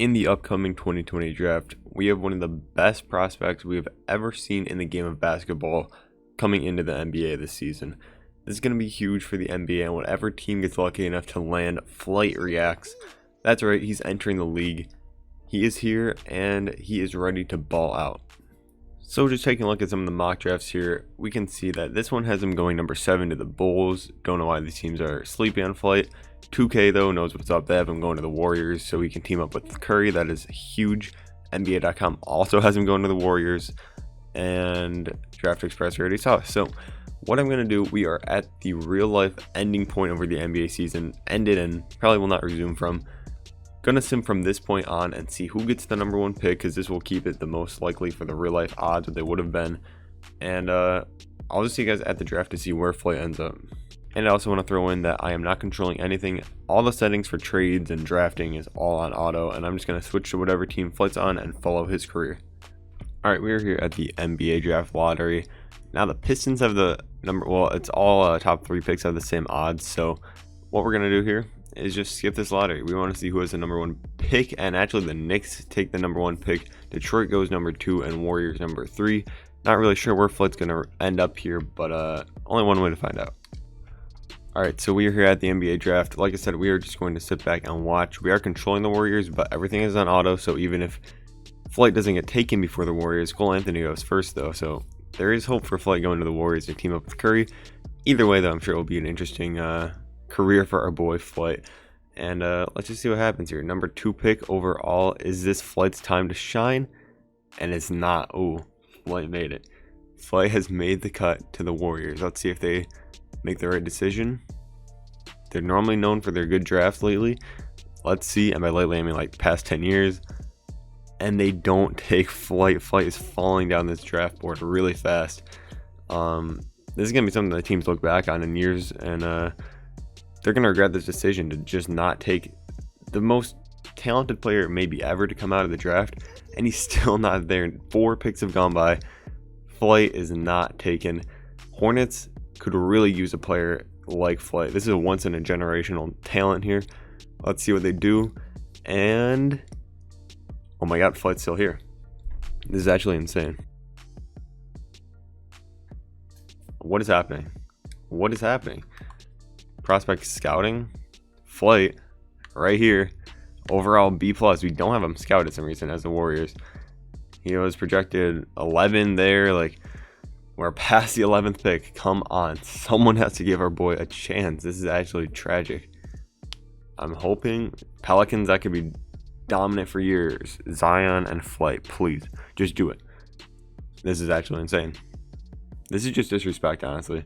In the upcoming 2020 draft, we have one of the best prospects we have ever seen in the game of basketball coming into the NBA this season. This is going to be huge for the NBA and whatever team gets lucky enough to land Flighreacts. That's right, he's entering the league. He is here and he is ready to ball out. So just taking a look at some of the mock drafts here, we can see that this one has him going number 7 to the Bulls. Don't know why these teams are sleepy on Flight. 2K though knows what's up. They have him going to the Warriors so he can team up with Curry. That is huge. NBA.com also has him going to the Warriors. And Draft Express already saw it. So what I'm going to do, we are at the real life ending point over the NBA season. Ended and probably will not resume from. Gonna sim from this point on and see who gets the number 1 pick, because this will keep it the most likely for the real life odds what they would have been. And I'll just see you guys at the draft to see where Flight ends up. And I also want to throw in that I am not controlling anything. All the settings for trades and drafting is all on auto, and I'm just going to switch to whatever team Flight's on and follow his career. Alright, we're here at the NBA draft lottery. Now the Pistons have the number, well, it's all top 3 picks have the same odds. So what we're going to do here is just skip this lottery. We want to see who has the number 1 pick, and actually the Knicks take the number 1 pick. Detroit goes number 2 and Warriors number 3. Not really sure where Flight's going to end up here, but only one way to find out. Alright, so we are here at the NBA draft. Like I said, we are just going to sit back and watch. We are controlling the Warriors, but everything is on auto, so even if Flight doesn't get taken before the Warriors, Cole Anthony goes first though, so there is hope for Flight going to the Warriors to team up with Curry. Either way though, I'm sure it will be an interesting career for our boy Flight. And let's just see what happens here. Number 2 pick overall. Is this Flight's time to shine? And it's not. Oh, Flight made it. Flight has made the cut to the Warriors. Let's see if they make the right decision. They're normally known for their good drafts lately. Let's see, and by lately I mean like past 10 years. And they don't take Flight. Flight is falling down this draft board really fast. This is gonna be something that teams look back on in years, and they're gonna regret this decision to just not take the most talented player maybe ever to come out of the draft, and he's still not there. 4 picks have gone by. Flight is not taken. Hornets could really use a player like Flight. This is a once in a generational talent here. Let's see what they do. And oh my god, Flight's still here. This is actually insane. What is happening? What is happening? Prospect scouting. Flight right here. Overall B+. We don't have him scouted some reason as the Warriors. He was projected 11 there. Like, we're past the 11th pick. Come on. Someone has to give our boy a chance. This is actually tragic. I'm hoping Pelicans, that could be dominant for years. Zion and Flight, please. Just do it. This is actually insane. This is just disrespect, honestly.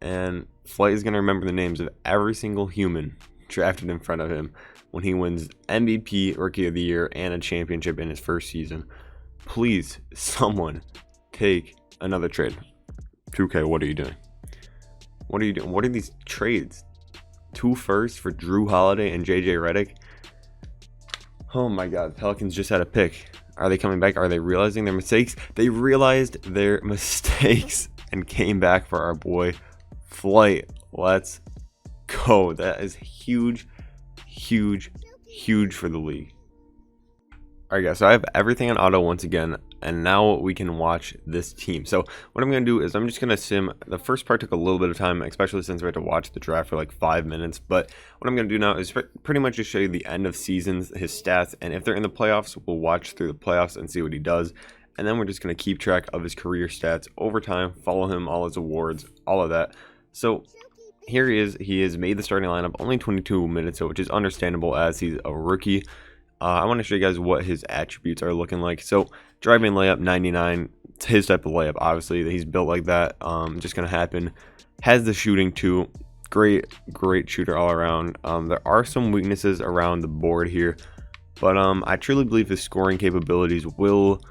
And Flight is going to remember the names of every single human drafted in front of him when he wins MVP, Rookie of the Year, and a championship in his first season. Please, someone take another trade. 2K, what are you doing? What are you doing? What are these trades? 2 firsts for Drew Holiday and JJ Redick. Oh my god, Pelicans just had a pick. Are they coming back? Are they realizing their mistakes? They realized their mistakes and came back for our boy Flight. Let's go. That is huge, huge, huge for the league. Alright guys, so I have everything on auto once again, and now we can watch this team. So what I'm going to do is I'm just going to sim. The first part took a little bit of time, especially since we had to watch the draft for like 5 minutes. But what I'm going to do now is pretty much just show you the end of seasons, his stats, and if they're in the playoffs, we'll watch through the playoffs and see what he does. And then we're just going to keep track of his career stats over time, follow him, all his awards, all of that. So here he is. He has made the starting lineup only 22 minutes, which is understandable as he's a rookie. I want to show you guys what his attributes are looking like. So driving layup 99, it's his type of layup, obviously. He's built like that. Just gonna happen. Has the shooting too. Great shooter all around. There are some weaknesses around the board here, but I truly believe his scoring capabilities will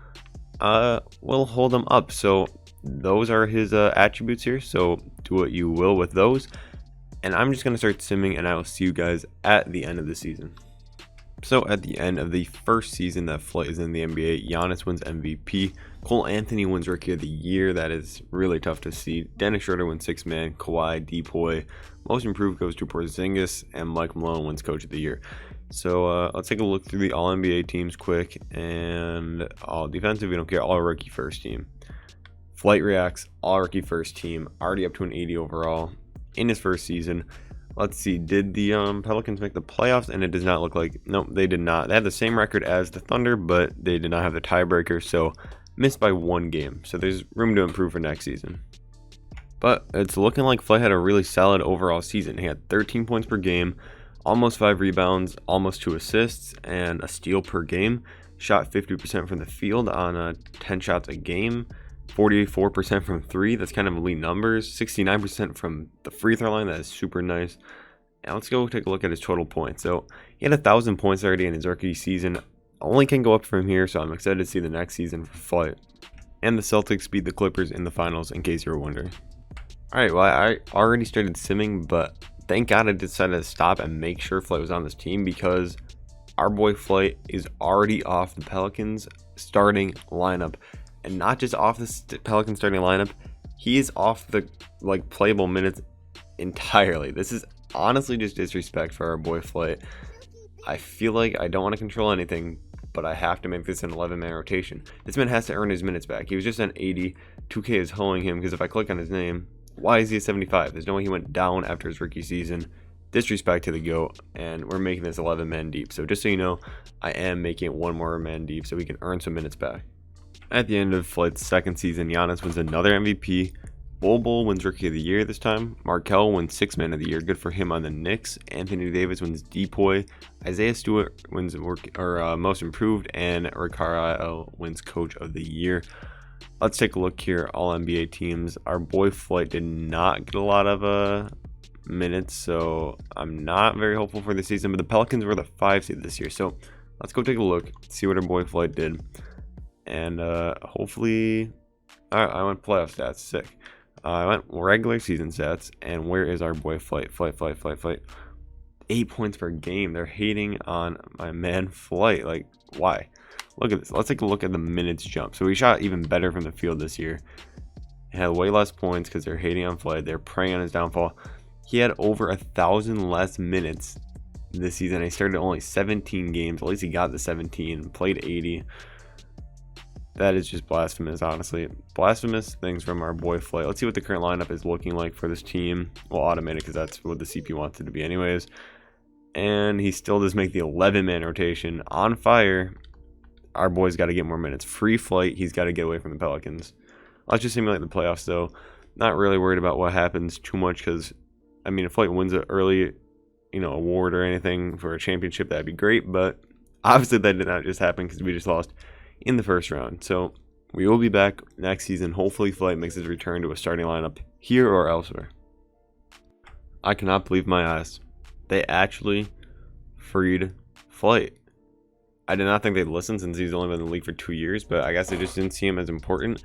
hold him up. So those are his attributes here. So do what you will with those, and I'm just gonna start simming, and I will see you guys at the end of the season. So at the end of the first season that Flight is in the NBA, Giannis wins MVP, Cole Anthony wins Rookie of the Year. That is really tough to see. Dennis Schroeder wins 6th Man, Kawhi, Depoy, Most Improved goes to Porzingis, and Mike Malone wins Coach of the Year. So let's take a look through the all NBA teams quick, and all defensive, we don't care, all rookie first team. Flighreacts, all rookie first team, already up to an 80 overall in his first season. Let's see, did the Pelicans make the playoffs? And it does not look like, nope, they did not. They had the same record as the Thunder, but they did not have the tiebreaker, so missed by 1 game. So there's room to improve for next season. But it's looking like Flight had a really solid overall season. He had 13 points per game, almost 5 rebounds, almost 2 assists, and a steal per game. Shot 50% from the field on 10 shots a game. 44% from 3, that's kind of elite numbers. 69% from the free throw line, that is super nice. Now let's go take a look at his total points. So he had 1,000 points already in his rookie season. Only can go up from here, so I'm excited to see the next season for Flight. And the Celtics beat the Clippers in the finals, in case you were wondering. Alright, well, I already started simming, but thank God I decided to stop and make sure Flight was on this team, because our boy Flight is already off the Pelicans starting lineup. And not just off the Pelicans starting lineup, he is off the playable minutes entirely. This is honestly just disrespect for our boy Flight. I feel like I don't want to control anything, but I have to make this an 11-man rotation. This man has to earn his minutes back. He was just an 80. 2K is hoeing him because if I click on his name, why is he a 75? There's no way he went down after his rookie season. Disrespect to the GOAT, and we're making this 11-man deep. So just so you know, I am making it 1 more man deep so we can earn some minutes back. At the end of Flight's second season, Giannis wins another MVP. Bol wins Rookie of the Year this time. Markelle wins 6th Man of the Year. Good for him on the Knicks. Anthony Davis wins Depoy. Isaiah Stewart wins Most Improved. And Rick Carlisle wins Coach of the Year. Let's take a look here. All NBA teams. Our boy Flight did not get a lot of minutes, so I'm not very hopeful for the season. But the Pelicans were the 5 seed this year. So let's go take a look. See what our boy Flight did. And hopefully, I went playoff stats, sick. I went regular season stats, and where is our boy Flight? Flight. 8 points per game. They're hating on my man Flight. Like, why? Look at this. Let's take a look at the minutes jump. So he shot even better from the field this year. He had way less points because they're hating on Flight. They're preying on his downfall. He had over 1,000 less minutes this season. He started only 17 games. At least he got the 17, played 80. That is just blasphemous, honestly. Blasphemous things from our boy Flight. Let's see what the current lineup is looking like for this team. We'll automate it because that's what the CP wants it to be anyways. And he still does make the 11-man rotation. On fire. Our boy's got to get more minutes. Free Flight. He's got to get away from the Pelicans. Let's just simulate the playoffs, though. Not really worried about what happens too much because, I mean, if Flight wins an early, award or anything for a championship, that'd be great. But obviously that did not just happen because we just lost in the first round. So we will be back next season. Hopefully Flight makes his return to a starting lineup here or elsewhere. I cannot believe my eyes. They actually freed Flight. I did not think they'd listen since he's only been in the league for 2 years, but I guess they just didn't see him as important.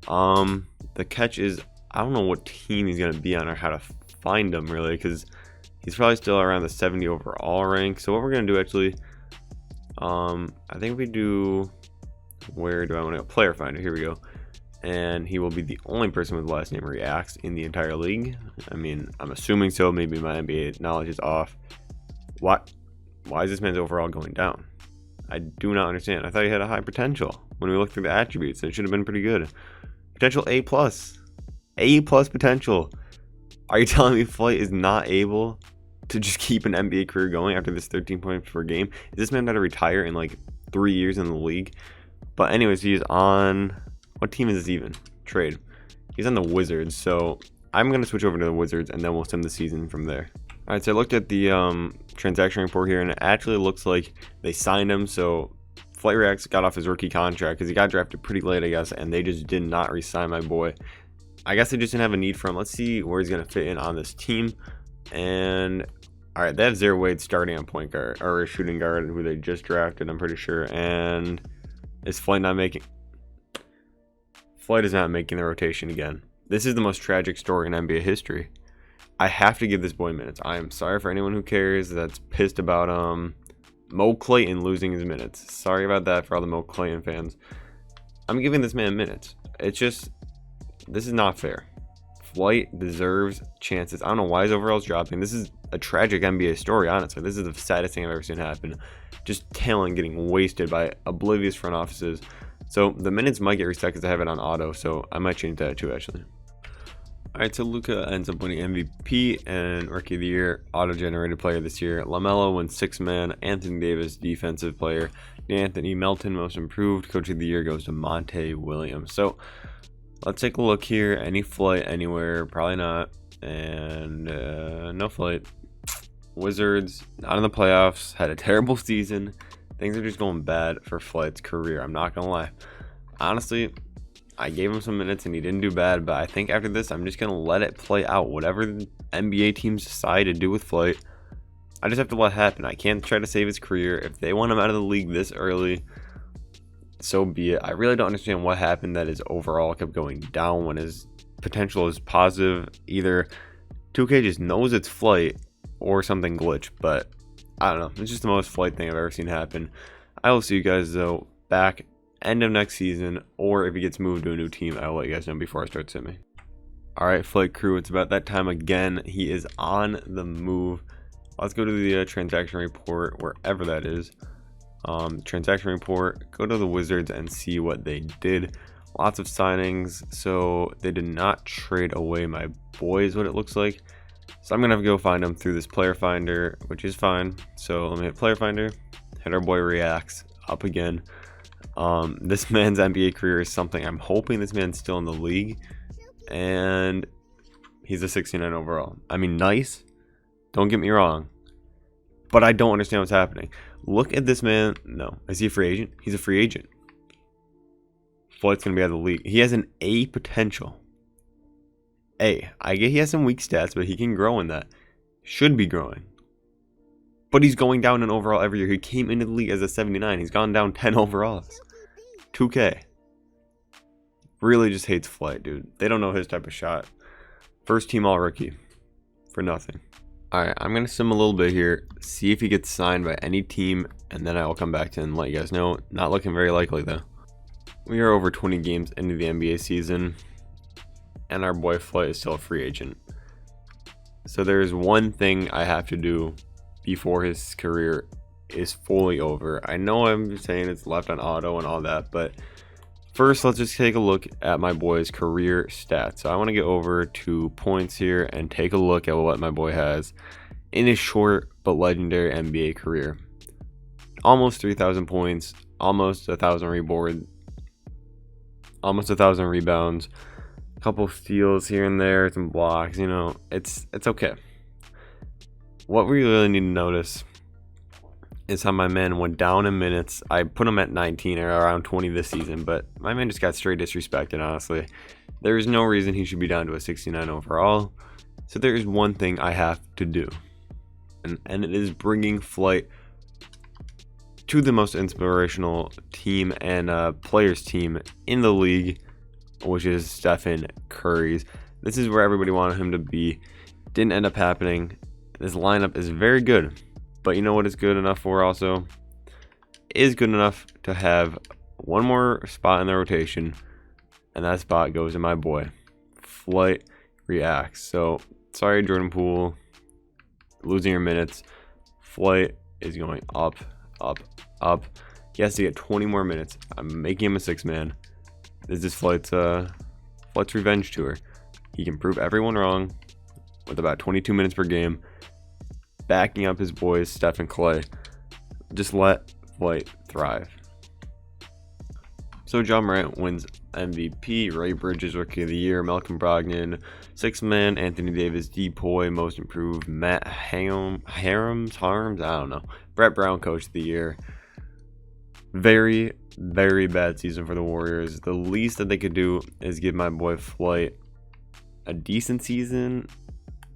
The catch is, I don't know what team he's going to be on or how to find him really, because he's probably still around the 70 overall rank. So what we're going to do actually, I think we do, where do I want to go? Player finder, here we go. And he will be the only person with the last name Reacts in the entire league. I mean, I'm assuming so. Maybe my NBA knowledge is off. Why is this man's overall going down? I do not understand. I thought he had a high potential. When we looked through the attributes, it should have been pretty good. Potential A+. A+ potential. Are you telling me Flight is not able to just keep an NBA career going after this 13 points per game? Is this man about to retire in like 3 years in the league? But anyways, he's on, what team is this even? Trade. He's on the Wizards, so I'm going to switch over to the Wizards and then we'll sim the season from there. Alright, so I looked at the transaction report here and it actually looks like they signed him. So Flighreacts got off his rookie contract because he got drafted pretty late, I guess, and they just did not re-sign my boy. I guess they just didn't have a need for him. Let's see where he's going to fit in on this team. And alright, they have Zaire Wade starting on point guard, or shooting guard, who they just drafted, I'm pretty sure. And is Flight not making... Flight is not making the rotation again. This is the most tragic story in NBA history. I have to give this boy minutes. I am sorry for anyone who cares that's pissed about Mo Clayton losing his minutes. Sorry about that for all the Mo Clayton fans. I'm giving this man minutes. It's just, this is not fair. Flight deserves chances. I don't know why his overall's dropping. This is a tragic NBA story, honestly. This is the saddest thing I've ever seen happen. Just talent getting wasted by oblivious front offices. So the minutes might get reset because I have it on auto, so I might change that too, actually. Alright, so Luka ends up winning MVP and Rookie of the Year, auto-generated player this year. LaMelo wins 6th man, Anthony Davis, defensive player. Anthony Melton, most improved. Coach of the Year goes to Monte Williams. So let's take a look here. Any flight anywhere? Probably not. And no flight. Wizards, not in the playoffs, had a terrible season. Things are just going bad for Flight's career. I'm not going to lie. Honestly, I gave him some minutes and he didn't do bad, but I think after this, I'm just going to let it play out. Whatever the NBA teams decide to do with Flight, I just have to let it happen. I can't try to save his career. If they want him out of the league this early, so be it. I really don't understand what happened that his overall kept going down when his potential is positive. Either 2K just knows it's Flight or something glitched, but I don't know. It's just the most Flight thing I've ever seen happen. I will see you guys, though, back end of next season, or if he gets moved to a new team, I will let you guys know before I start simming. Alright, Flight crew, it's about that time again. He is on the move. Let's go to the transaction report, wherever that is. Transaction report, go to the Wizards and see what they did. Lots of signings, so they did not trade away my boy is what it looks like. So I'm going to have to go find them through this player finder, which is fine. So let me hit player finder, hit our boy Reacts, up again. This man's NBA career is something. I'm hoping this man's still in the league, and he's a 69 overall. I mean, nice, don't get me wrong, but I don't understand what's happening. Look at this man. No, is he a free agent? He's a free agent. Flight's gonna be out of the league. He has an A potential. I get he has some weak stats, but he can grow in that. Should be growing. But he's going down in overall every year. He came into the league as a 79. He's gone down 10 overalls. 2K. Really just hates Flight, dude. They don't know his type of shot. First team all rookie. For nothing. Alright, I'm going to sim a little bit here. See if he gets signed by any team. And then I will come back to and let you guys know. Not looking very likely, though. We are over 20 games into the NBA season. And our boy Flight is still a free agent. So there's one thing I have to do before his career is fully over. I know I'm saying it's left on auto and all that, but first let's just take a look at my boy's career stats. So I want to get over to points here and take a look at what my boy has in his short but legendary NBA career. Almost 3,000 points, almost 1,000 rebounds, almost 1,000 rebounds, a couple steals here and there, some blocks. You know, it's okay. What we really need to notice is how my man went down in minutes. I put him at 19 or around 20 this season, but my man just got straight disrespected, honestly. There is no reason he should be down to a 69 overall. So there is one thing I have to do, and it is bringing Flight to the most inspirational team and players team in the league, which is Stephen Curry's. This is where everybody wanted him to be. Didn't end up happening. This lineup is very good, but you know what is good enough for also? Is good enough to have one more spot in the rotation, and that spot goes to my boy, Flighreacts. So, sorry Jordan Poole, losing your minutes. Flight is going up, up, up. He has to get 20 more minutes. I'm making him a 6-man. This is Flight's revenge tour. He can prove everyone wrong with about 22 minutes per game, backing up his boys, Steph and Clay. Just let Flight thrive. So John Morant wins MVP, Ray Bridges Rookie of the Year, Malcolm Brogdon 6th man, Anthony Davis Depoy most improved, Matt Harms, I don't know, Brett Brown Coach of the Year. Very, very bad season for the Warriors. The least that they could do is give my boy Flight a decent season,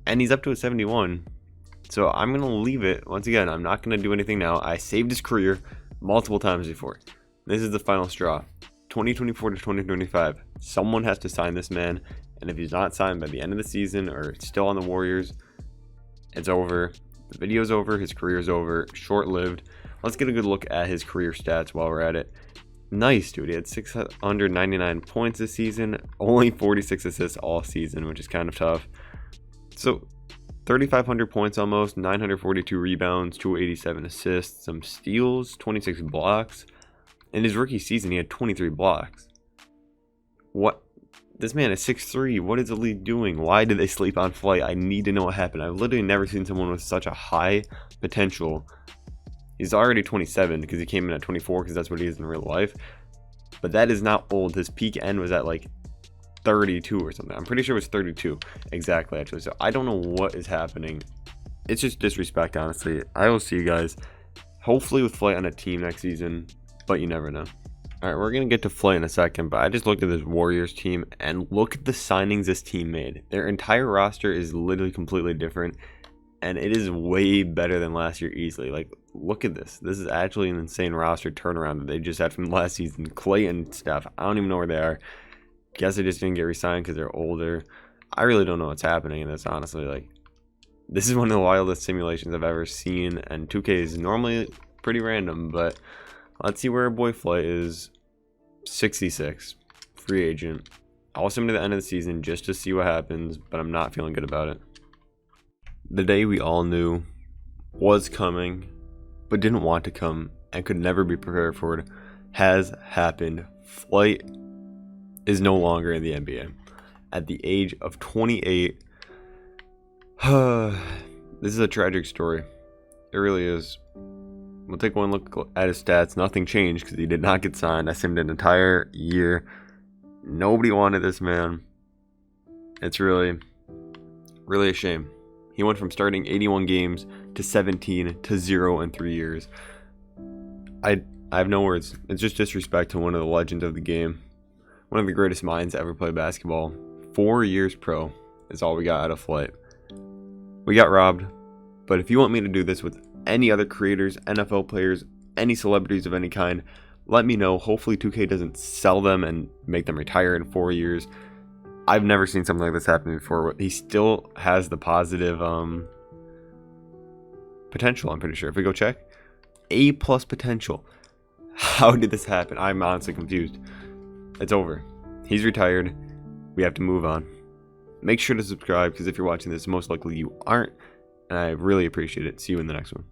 and he's up to a 71. So I'm going to leave it. Once again, I'm not going to do anything now. I saved his career multiple times before. This is the final straw. 2024 to 2025. Someone has to sign this man. And if he's not signed by the end of the season or still on the Warriors, it's over. The video's over. His career's over. Short-lived. Let's get a good look at his career stats while we're at it. Nice, dude. He had 699 points this season. Only 46 assists all season, which is kind of tough. So 3,500 points almost, 942 rebounds, 287 assists, some steals, 26 blocks. In his rookie season, he had 23 blocks. What? This man is 6'3". What is the league doing? Why did they sleep on Flight? I need to know what happened. I've literally never seen someone with such a high potential. He's already 27 because he came in at 24 because that's what he is in real life. But that is not old. His peak end was at like 32 or something. I'm pretty sure it was 32 exactly, actually. So I don't know what is happening. It's just disrespect, honestly. I will see you guys hopefully with Flight on a team next season, but you never know. All right, we're gonna get to Flight in a second, but I just looked at this Warriors team and look at the signings this team made. Their entire roster is literally completely different, and it is way better than last year easily. Like, look at this. This is actually an insane roster turnaround that they just had from last season. Clay and Steph, I don't even know where they are. Guess they just didn't get re-signed because they're older. I really don't know what's happening in this, honestly. Like, this is one of the wildest simulations I've ever seen, and 2K is normally pretty random, but let's see where our boy Flight is. 66, free agent. I'll send him to the end of the season just to see what happens, but I'm not feeling good about it. The day we all knew was coming, but didn't want to come and could never be prepared for it, has happened. Flight is no longer in the NBA. At the age of 28, this is a tragic story. It really is. We'll take one look at his stats. Nothing changed because he did not get signed. I simmed an entire year. Nobody wanted this man. It's really, really a shame. He went from starting 81 games to 17 to 0 in 3 years. I have no words. It's just disrespect to one of the legends of the game. One of the greatest minds to ever play basketball. 4 years pro is all we got out of Flight. We got robbed. But if you want me to do this with any other creators, NFL players, any celebrities of any kind, let me know. Hopefully 2K doesn't sell them and make them retire in 4 years. I've never seen something like this happen before. He still has the positive potential, I'm pretty sure. If we go check, A+ potential. How did this happen? I'm honestly confused. It's over. He's retired. We have to move on. Make sure to subscribe because if you're watching this, most likely you aren't. And I really appreciate it. See you in the next one.